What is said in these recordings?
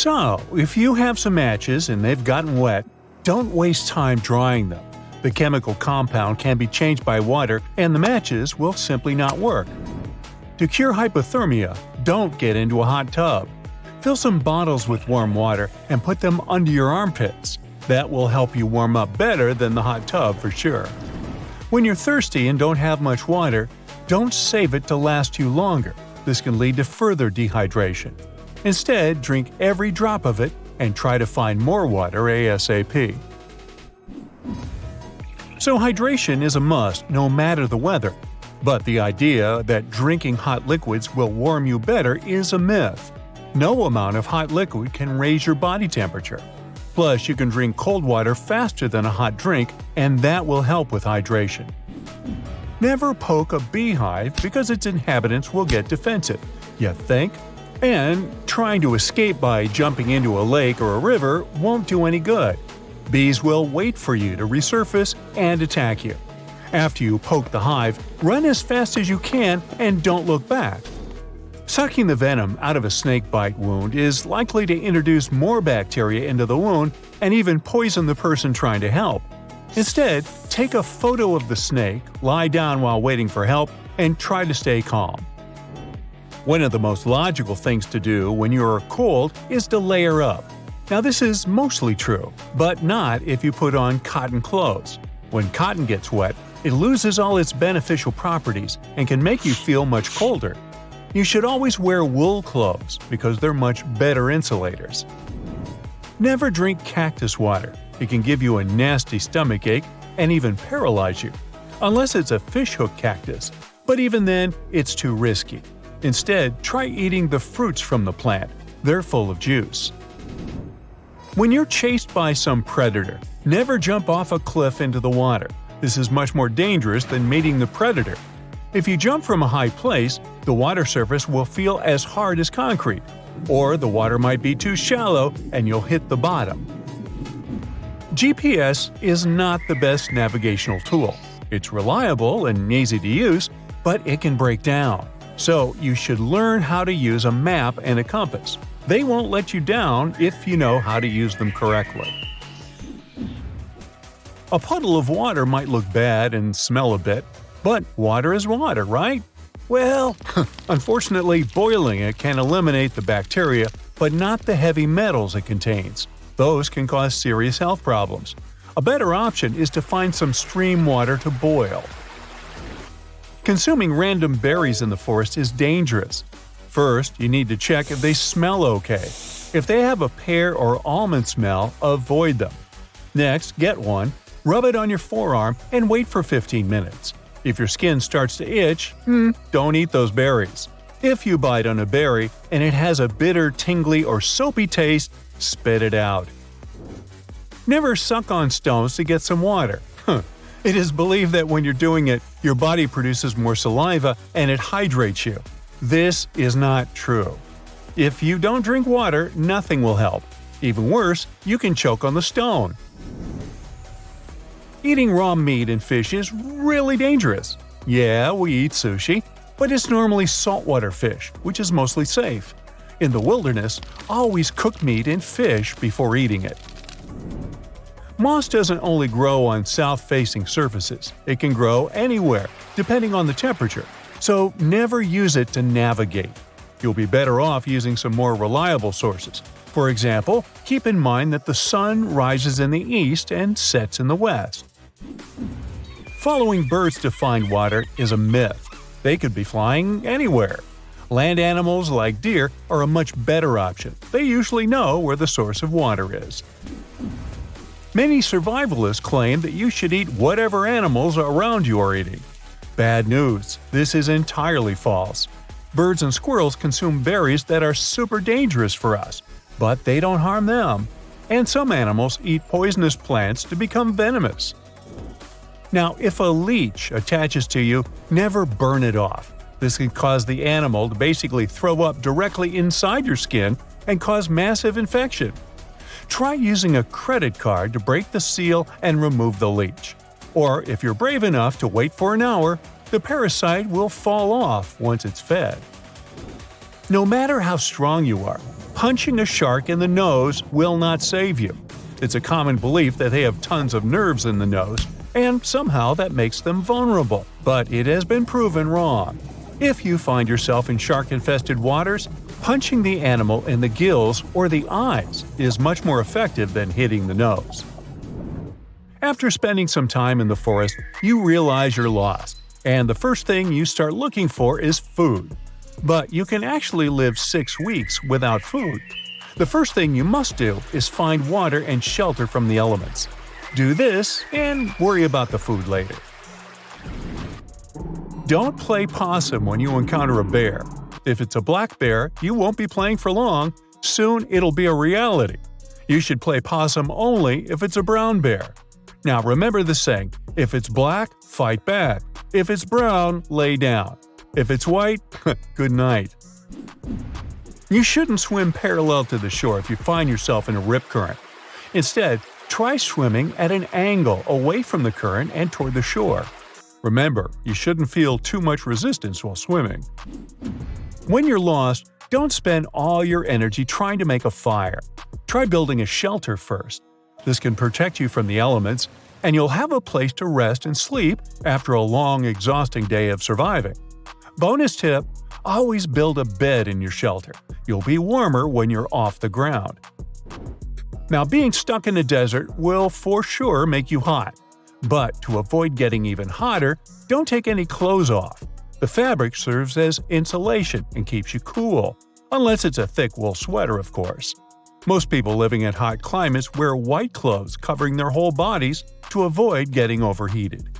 So, if you have some matches and they've gotten wet, don't waste time drying them. The chemical compound can be changed by water and the matches will simply not work. To cure hypothermia, don't get into a hot tub. Fill some bottles with warm water and put them under your armpits. That will help you warm up better than the hot tub for sure. When you're thirsty and don't have much water, don't save it to last you longer. This can lead to further dehydration. Instead, drink every drop of it and try to find more water ASAP. So hydration is a must no matter the weather. But the idea that drinking hot liquids will warm you better is a myth. No amount of hot liquid can raise your body temperature. Plus, you can drink cold water faster than a hot drink, and that will help with hydration. Never poke a beehive because its inhabitants will get defensive. You think? And trying to escape by jumping into a lake or a river won't do any good. Bees will wait for you to resurface and attack you. After you poke the hive, run as fast as you can and don't look back. Sucking the venom out of a snake bite wound is likely to introduce more bacteria into the wound and even poison the person trying to help. Instead, take a photo of the snake, lie down while waiting for help, and try to stay calm. One of the most logical things to do when you are cold is to layer up. Now this is mostly true, but not if you put on cotton clothes. When cotton gets wet, it loses all its beneficial properties and can make you feel much colder. You should always wear wool clothes because they're much better insulators. Never drink cactus water. It can give you a nasty stomachache and even paralyze you, unless it's a fishhook cactus, but even then, it's too risky. Instead, try eating the fruits from the plant. They're full of juice. When you're chased by some predator, never jump off a cliff into the water. This is much more dangerous than meeting the predator. If you jump from a high place, the water surface will feel as hard as concrete, or the water might be too shallow and you'll hit the bottom. GPS is not the best navigational tool. It's reliable and easy to use, but it can break down. So you should learn how to use a map and a compass. They won't let you down if you know how to use them correctly. A puddle of water might look bad and smell a bit, but water is water, right? Well, unfortunately, boiling it can eliminate the bacteria, but not the heavy metals it contains. Those can cause serious health problems. A better option is to find some stream water to boil. Consuming random berries in the forest is dangerous. First, you need to check if they smell okay. If they have a pear or almond smell, avoid them. Next, get one, rub it on your forearm, and wait for 15 minutes. If your skin starts to itch, don't eat those berries. If you bite on a berry and it has a bitter, tingly, or soapy taste, spit it out. Never suck on stones to get some water. It is believed that when you're doing it, your body produces more saliva and it hydrates you. This is not true. If you don't drink water, nothing will help. Even worse, you can choke on the stone. Eating raw meat and fish is really dangerous. Yeah, we eat sushi, but it's normally saltwater fish, which is mostly safe. In the wilderness, always cook meat and fish before eating it. Moss doesn't only grow on south-facing surfaces, it can grow anywhere, depending on the temperature, so never use it to navigate. You'll be better off using some more reliable sources. For example, keep in mind that the sun rises in the east and sets in the west. Following birds to find water is a myth. They could be flying anywhere. Land animals like deer are a much better option. They usually know where the source of water is. Many survivalists claim that you should eat whatever animals around you are eating. Bad news, this is entirely false. Birds and squirrels consume berries that are super dangerous for us, but they don't harm them. And some animals eat poisonous plants to become venomous. Now, if a leech attaches to you, never burn it off. This can cause the animal to basically throw up directly inside your skin and cause massive infection. Try using a credit card to break the seal and remove the leech. Or if you're brave enough to wait for an hour, the parasite will fall off once it's fed. No matter how strong you are, Punching a shark in the nose will not save you. It's a common belief that they have tons of nerves in the nose, and somehow that makes them vulnerable, but it has been proven wrong. If you find yourself in shark-infested waters, punching the animal in the gills or the eyes is much more effective than hitting the nose. After spending some time in the forest, you realize you're lost, and the first thing you start looking for is food. But you can actually live 6 weeks without food. The first thing you must do is find water and shelter from the elements. Do this and worry about the food later. Don't play possum when you encounter a bear. If it's a black bear, you won't be playing for long. Soon it'll be a reality. You should play possum only if it's a brown bear. Now remember the saying, if it's black, fight back. If it's brown, lay down. If it's white, good night. You shouldn't swim parallel to the shore if you find yourself in a rip current. Instead, try swimming at an angle away from the current and toward the shore. Remember, you shouldn't feel too much resistance while swimming. When you're lost, don't spend all your energy trying to make a fire. Try building a shelter first. This can protect you from the elements, and you'll have a place to rest and sleep after a long, exhausting day of surviving. Bonus tip: always build a bed in your shelter. You'll be warmer when you're off the ground. Now, being stuck in the desert will for sure make you hot. But to avoid getting even hotter, don't take any clothes off. The fabric serves as insulation and keeps you cool, unless it's a thick wool sweater, of course. Most people living in hot climates wear white clothes covering their whole bodies to avoid getting overheated.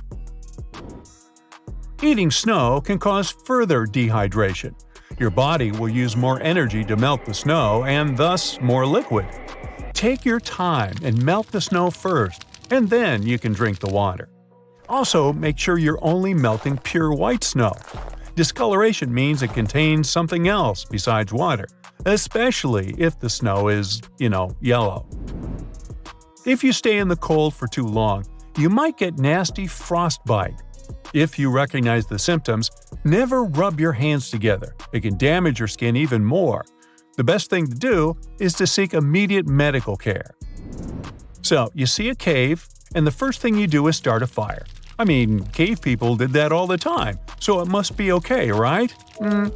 Eating snow can cause further dehydration. Your body will use more energy to melt the snow and thus more liquid. Take your time and melt the snow first, and then you can drink the water. Also, make sure you're only melting pure white snow. Discoloration means it contains something else besides water, especially if the snow is, yellow. If you stay in the cold for too long, you might get nasty frostbite. If you recognize the symptoms, never rub your hands together. It can damage your skin even more. The best thing to do is to seek immediate medical care. So, you see a cave, and the first thing you do is start a fire. Cave people did that all the time, so it must be okay, right?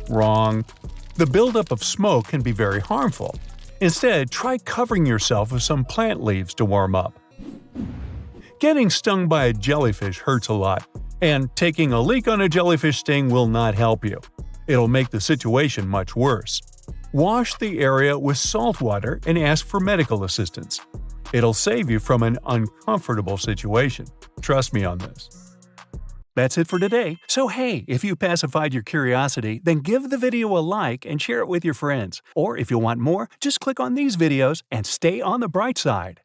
Wrong. The buildup of smoke can be very harmful. Instead, try covering yourself with some plant leaves to warm up. Getting stung by a jellyfish hurts a lot, and taking a leak on a jellyfish sting will not help you. It'll make the situation much worse. Wash the area with salt water and ask for medical assistance. It'll save you from an uncomfortable situation. Trust me on this. That's it for today. So hey, if you pacified your curiosity, then give the video a like and share it with your friends. Or if you want more, just click on these videos and stay on the bright side.